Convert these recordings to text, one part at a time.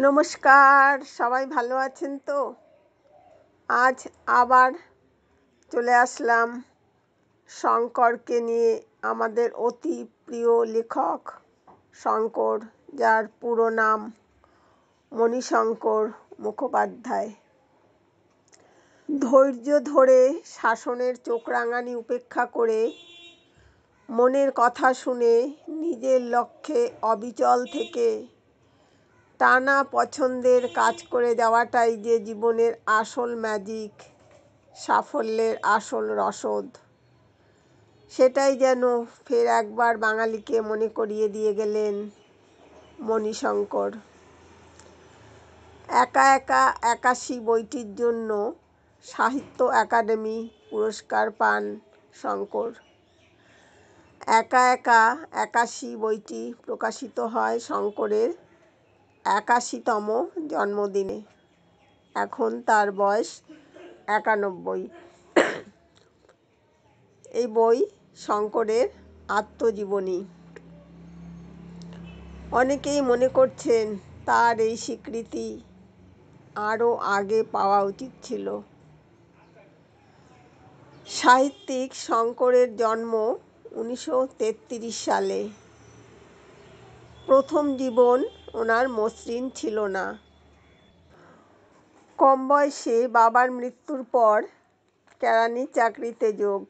নমস্কার, সবাই ভালো আছেন তো? আজ আবার চলে আসলাম শঙ্করকে নিয়ে। আমাদের অতি প্রিয় লেখক শঙ্কর, যার পুরো নাম মণিশঙ্কর মুখোপাধ্যায়। ধৈর্য ধরে শাসনের চোখরাঙানি উপেক্ষা করে মনের কথা শুনে নিজের লক্ষ্যে অবিচল থেকে টানা পছন্দের কাজ করে যাওয়াটাই যে জীবনের আসল ম্যাজিক, সাফল্যের আসল রসদ, সেটাই যেন ফের একবার বাঙালিকে মনে করিয়ে দিয়ে গেলেন মণিশঙ্কর। একা একা ৮১ বইটির জন্য সাহিত্য একাডেমি পুরস্কার পান শঙ্কর। একা একা ৮১ বইটি প্রকাশিত হয় শঙ্করের ৮১তম জন্মদিনে। এখন তার বয়স ৯১। এই বই শঙ্করের আত্মজীবনী। অনেকেই মনে করছেন তার এই স্বীকৃতি আরও আগে পাওয়া উচিত ছিল। সাহিত্যিক শঙ্করের জন্ম ১৯৩৩ সালে। প্রথম জীবন ওনার মসৃণ ছিল না। কম বয়সে বাবার মৃত্যুর পর কেরানির চাকরিতে যোগ,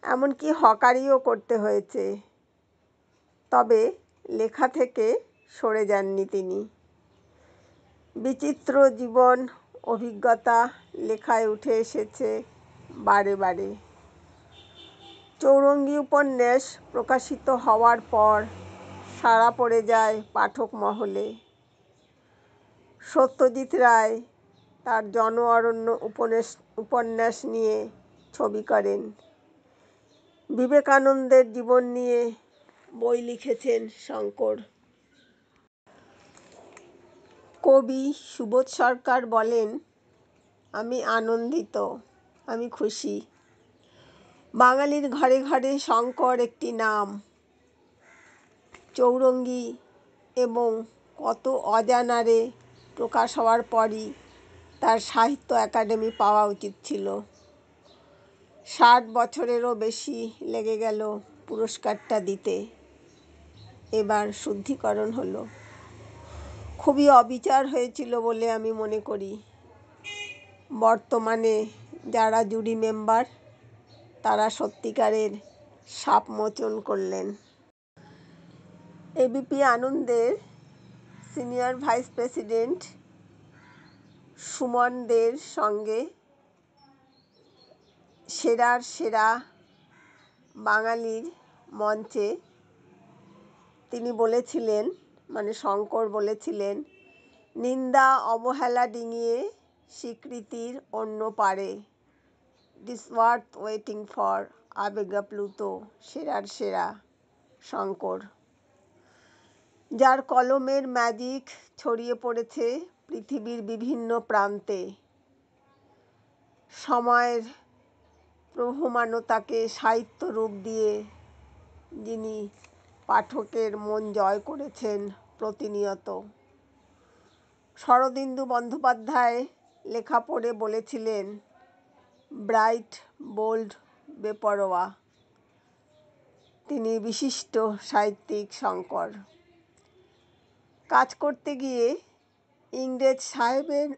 এমনকি হকারিও করতে হয়েছে। তবে লেখা থেকে সরে যাননি তিনি। বিচিত্র জীবন অভিজ্ঞতা লেখায় উঠে এসেছে বারে বারে। চৌরঙ্গী উপন্যাস প্রকাশিত হওয়ার পর সাড়া পড়ে যায় পাঠক মহলে। সত্যজিৎ রায় তার জন অরণ্য উপন্যাস নিয়ে ছবি করেন। বিবেকানন্দের জীবন নিয়ে বই লিখেছেন শঙ্কর। কবি সুবোধ সরকার বলেন, আমি আনন্দিত, আমি খুশি। বাঙালির ঘরে ঘরে শঙ্কর একটি নাম। চৌরঙ্গী এবং কত অজানারে প্রকাশ হওয়ার পরই তার সাহিত্য একাডেমি পাওয়া উচিত ছিল। ৬০ বছরেরও বেশি লেগে গেল পুরস্কারটা দিতে। এবার শুদ্ধিকরণ হলো। খুবই অবিচার হয়েছিল বলে আমি মনে করি। বর্তমানে যারা জুরি মেম্বার, তারা সত্যিকারের সাপ মোচন করলেন। এবিপি আনন্দের সিনিয়র ভাইস প্রেসিডেন্ট সুমন দের সঙ্গে সেরার সেরা বাঙালির মঞ্চে তিনি বলেছিলেন, মানে শঙ্কর বলেছিলেন, নিন্দা অবহেলা ডিঙিয়ে স্বীকৃতির অন্য পারে, দিস ওয়ার্থ ওয়েটিং ফর, আবেগাপ্লুত সেরার সেরা শঙ্কর, যার কলমের ম্যাজিক ছড়িয়ে পড়েছে পৃথিবীর বিভিন্ন প্রান্তে। সময়ের প্রবহমানতাকে সাহিত্য রূপ দিয়ে যিনি পাঠকের মন জয় করেছেন প্রতিনিয়ত। শরদিন্দু বন্দ্যোপাধ্যায় লেখা পড়ে বলেছিলেন, ব্রাইট, বোল্ড, বেপরোয়া। তিনি বিশিষ্ট সাহিত্যিক শঙ্কর। কাজ করতে গিয়ে ইংরেজ সাহেবের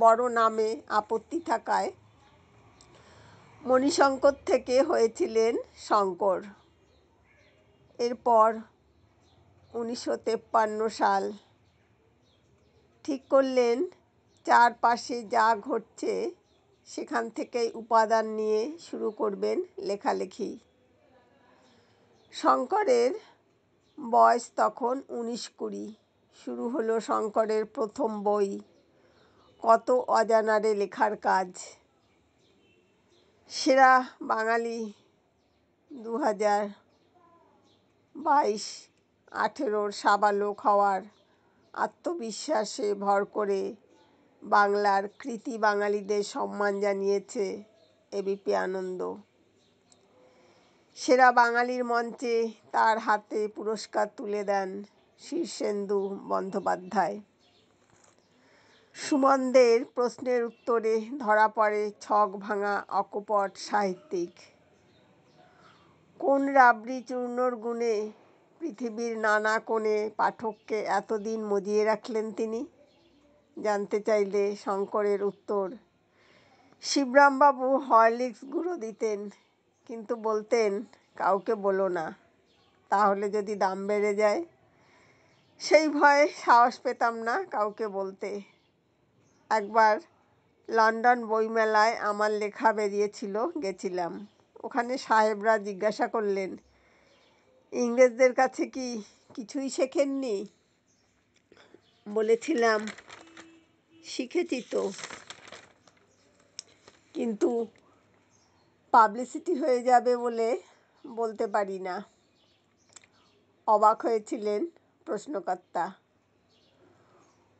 বড় নামে আপত্তি থাকায় মণিশঙ্কর থেকে হয়েছিলেন শঙ্কর। এরপর ১৯৫৩ সাল ঠিক করলেন চারপাশে যা ঘটছে সেখান থেকেই উপাদান নিয়ে শুরু করবেন লেখালেখি। শঙ্করের বয়স তখন ১৯-২০। শুরু হলো শঙ্করের প্রথম বই, কত অজানারে লেখার কাজ। সেরা বাঙালি ২০২২, ১৮ সাবালক হওয়ার আত্মবিশ্বাসে ভর করে বাংলার কৃতী বাঙালিদের সম্মান জানিয়েছে এবিপি আনন্দ। সেরা বাঙালির মঞ্চে তার হাতে পুরস্কার তুলে দেন শীর্ষেন্দু বন্দ্যোপাধ্যায়। সুমনদের প্রশ্নের উত্তরে ধরা পড়ে ছক ভাঙা অকপট সাহিত্যিক। কোন রাবড়ি চূর্ণর গুণে পৃথিবীর নানা কোণে পাঠককে এতদিন মজিয়ে রাখলেন তিনি? জানতে চাইলে শঙ্করের উত্তর, শিবরামবাবু হরলিক্স গুঁড়ো দিতেন, কিন্তু বলতেন কাউকে বলো না, তাহলে যদি দাম বেড়ে যায়। সেই ভয়ে সাহস পেতাম না কাউকে বলতে। একবার লন্ডন বইমেলায় আমার লেখা বেরিয়েছিল, গেছিলাম। ওখানে সাহেবরা জিজ্ঞাসা করলেন, ইংরেজদের কাছে কি কিছুই শেখেননি? বলেছিলাম, শিখেছি তো, কিন্তু পাবলিসিটি হয়ে যাবে বলে বলতে পারি না। অবাক হয়েছিলেন প্রশ্নকর্তা।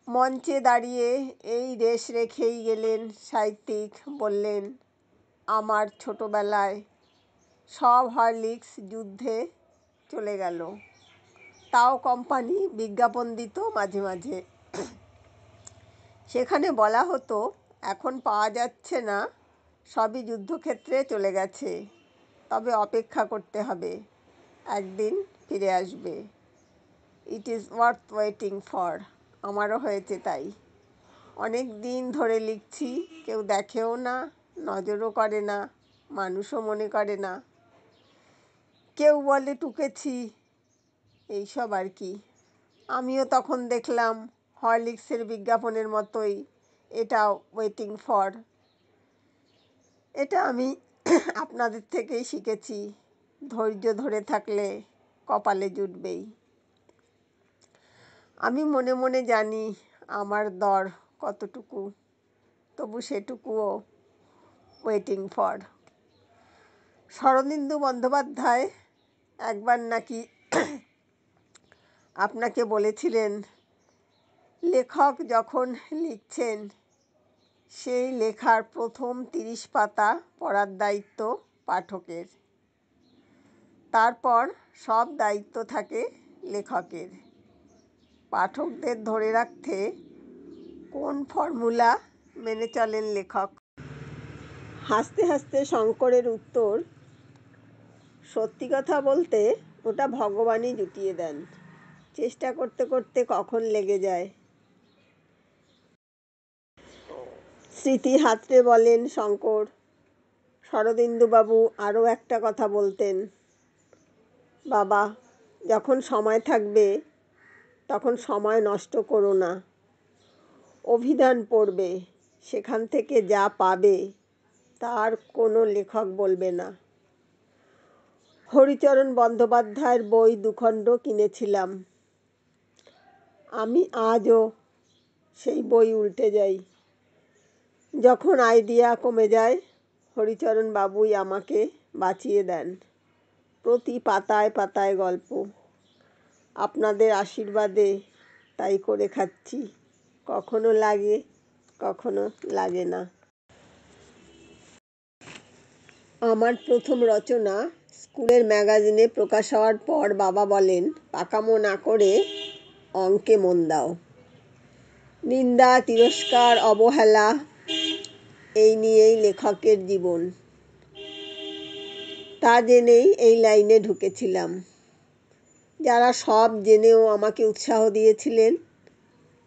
মঞ্চে দাঁড়িয়ে এই রেশ রেখেই গেলেন সাহিত্যিক, বললেন, আমার ছোটবেলায় সব হরলিক্স যুদ্ধে চলে গেল, তাও কোম্পানি বিজ্ঞাপন দিত মাঝে মাঝে। সেখানে বলা হতো, এখন পাওয়া যাচ্ছে না, সবই যুদ্ধক্ষেত্রে চলে গেছে, তবে অপেক্ষা করতে হবে, একদিন ফিরে আসবে। It is worth waiting for. আমারও হয়েছে তাই। অনেক দিন ধরে লিখছি, কেউ দেখেও না, নজরও করে না, মানুষও মনে করে না। কেউ বলে টুকেছি, এইসব আর কি। আমিও তখন দেখলাম হরলিক্সের বিজ্ঞাপনের মতোই এটাও ওয়েটিং ফর। এটা আমি আপনাদের থেকেই শিখেছি, ধৈর্য ধরে থাকলে কপালে জুটবেই। আমি মনে মনে জানি আমার দর কতটুকু, তবু সেটুকুও ওয়েটিং ফর। শরদিন্দু বন্দ্যোপাধ্যায় একবার নাকি আপনাকে বলেছিলেন, লেখক যখন লিখছেন সেই লেখার প্রথম 30 পাতা পড়ার দায়িত্ব পাঠকের, তারপর সব দায়িত্ব থাকে লেখকের। পাঠকদের ধরে রাখতে কোন ফর্মুলা মেনে চলেন লেখক? হাসতে হাসতে শঙ্করের উত্তর, সত্যি কথা বলতে ওটা ভগবানই জুটিয়ে দেন, চেষ্টা করতে করতে কখন লেগে যায়। স্মৃতি হাতড়ে বলেন শঙ্কর। শরদিন্দুবাবু আরও একটা কথা বলতেন, বাবা, যখন সময় থাকবে তখন সময় নষ্ট করো না। অভিধান পড়বে, সেখান থেকে যা পাবে তার কোনো লেখক বলবে না। হরিচরণ বন্দ্যোপাধ্যায়ের বই 2 খণ্ড কিনেছিলাম। আমি আজও সেই বই উল্টে যাই। যখন আইডিয়া কমে যায়, হরিচরণ বাবুই আমাকে বাঁচিয়ে দেন। প্রতি পাতায় পাতায় গল্প। আপনাদের আশীর্বাদে তাই করে খাচ্ছি। কখনো লাগে, কখনো লাগে না। আমার প্রথম রচনা স্কুলের ম্যাগাজিনে প্রকাশ হওয়ার পর বাবা বলেন, পাকামো না করে অঙ্কে মন দাও। নিন্দা, তিরস্কার, অবহেলা, এই নিয়েই লেখকের জীবন। তা জেনেই এই লাইনে ঢুকেছিলাম। যারা সব জেনেও আমাকে উৎসাহ দিয়েছিলেন,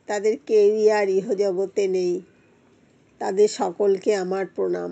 তাদের কেউই আর ইহজগতে নেই। তাদের সকলকে আমার প্রণাম।